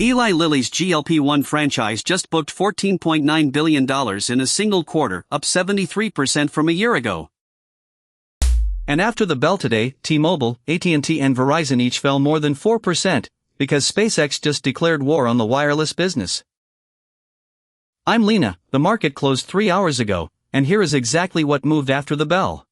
Eli Lilly's GLP-1 franchise just booked $14.9 billion in a single quarter, up 73% from a year ago. And after the bell today, T-Mobile, AT&T and Verizon each fell more than 4%, because SpaceX just declared war on the wireless business. I'm Lena. The market closed 3 hours ago, and here is exactly what moved after the bell.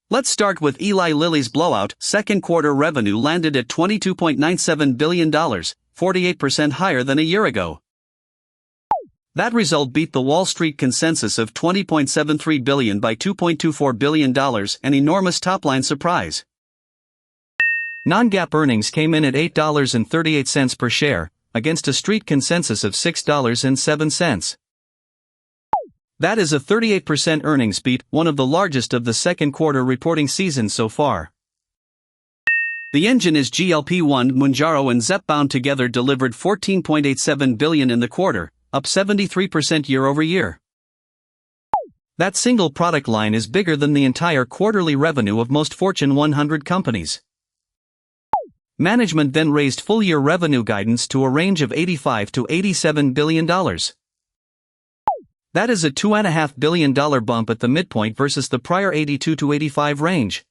Let's start with Eli Lilly's blowout. Second quarter revenue landed at $22.97 billion, 48% higher than a year ago. That result beat the Wall Street consensus of $20.73 billion by $2.24 billion, an enormous top-line surprise. Non-GAAP earnings came in at $8.38 per share, against a street consensus of $6.07. That is a 38% earnings beat, one of the largest of the second quarter reporting season so far. The engine is GLP-1. Mounjaro and Zepbound together delivered $14.87 billion in the quarter, up 73% year-over-year. That single product line is bigger than the entire quarterly revenue of most Fortune 100 companies. Management then raised full-year revenue guidance to a range of $85 to $87 billion. That is a $2.5 billion bump at the midpoint versus the prior 82 to 85 range.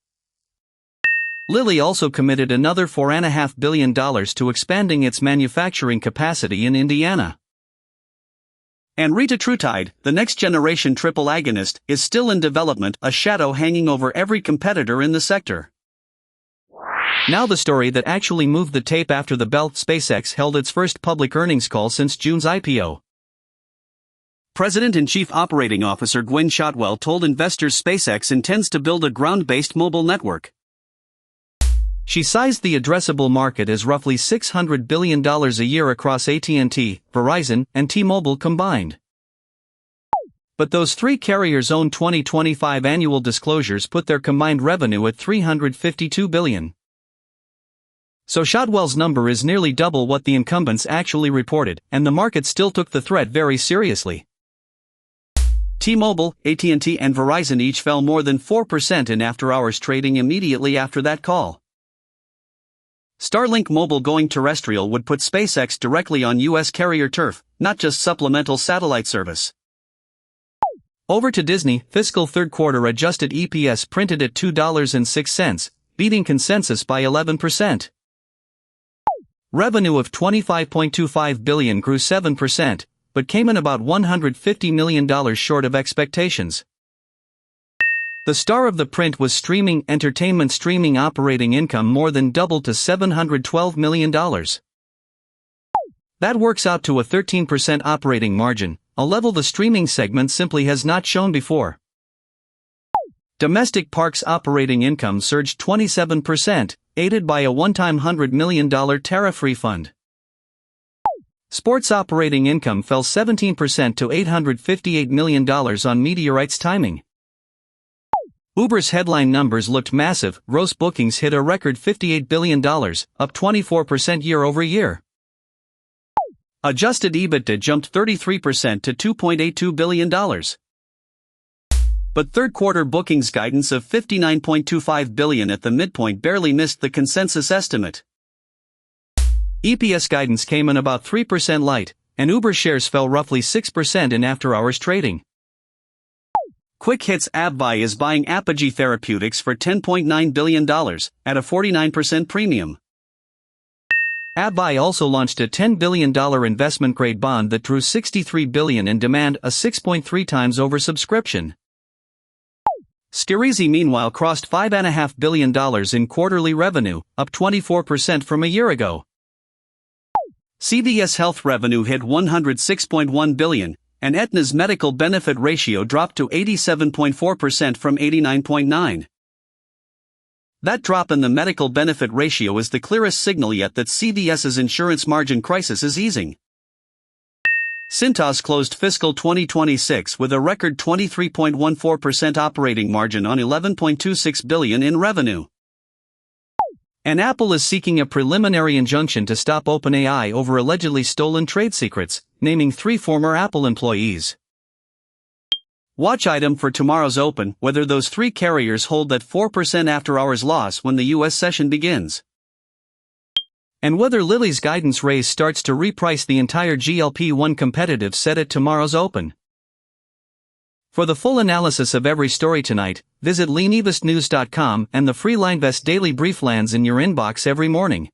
Lilly also committed another $4.5 billion to expanding its manufacturing capacity in Indiana. And retatrutide, the next-generation triple agonist, is still in development, a shadow hanging over every competitor in the sector. Now the story that actually moved the tape after the bell. SpaceX held its first public earnings call since June's IPO. President and Chief Operating Officer Gwynne Shotwell told investors SpaceX intends to build a ground-based mobile network. She sized the addressable market as roughly $600 billion a year across AT&T, Verizon, and T-Mobile combined. But those three carriers' own 2025 annual disclosures put their combined revenue at $352 billion. So Shotwell's number is nearly double what the incumbents actually reported, and the market still took the threat very seriously. T-Mobile, AT&T and Verizon each fell more than 4% in after-hours trading immediately after that call. Starlink Mobile going terrestrial would put SpaceX directly on U.S. carrier turf, not just supplemental satellite service. Over to Disney. Fiscal third quarter adjusted EPS printed at $2.06, beating consensus by 11%. Revenue of $25.25 billion grew 7%, but came in about $150 million short of expectations. The star of the print was streaming entertainment. Streaming operating income more than doubled to $712 million. That works out to a 13% operating margin, a level the streaming segment simply has not shown before. Domestic parks operating income surged 27%, aided by a one-time $100 million tariff refund. Sports operating income fell 17% to $858 million on media rights timing. Uber's headline numbers looked massive. Gross bookings hit a record $58 billion, up 24% year-over-year. Adjusted EBITDA jumped 33% to $2.82 billion. But third quarter bookings guidance of $59.25 billion at the midpoint barely missed the consensus estimate. EPS guidance came in about 3% light, and Uber shares fell roughly 6% in after-hours trading. Quick Hits AbbVie is buying Apogee Therapeutics for $10.9 billion, at a 49% premium. AbbVie also launched a $10 billion investment-grade bond that drew $63 billion in demand, a 6.3 times oversubscription. Skyrizi meanwhile crossed $5.5 billion in quarterly revenue, up 24% from a year ago. CVS Health revenue hit $106.1 billion, and Aetna's medical benefit ratio dropped to 87.4% from 89.9%. That drop in the medical benefit ratio is the clearest signal yet that CVS's insurance margin crisis is easing. Cintas closed fiscal 2026 with a record 23.14% operating margin on $11.26 billion in revenue. And Apple is seeking a preliminary injunction to stop OpenAI over allegedly stolen trade secrets, naming 3 former Apple employees. Watch item for tomorrow's open: whether those 3 carriers hold that 4% after-hours loss when the U.S. session begins. and whether Lilly's guidance raise starts to reprice the entire GLP-1 competitive set at tomorrow's open. For the full analysis of every story tonight, visit LineVestNews.com, and the free LineVest daily brief lands in your inbox every morning.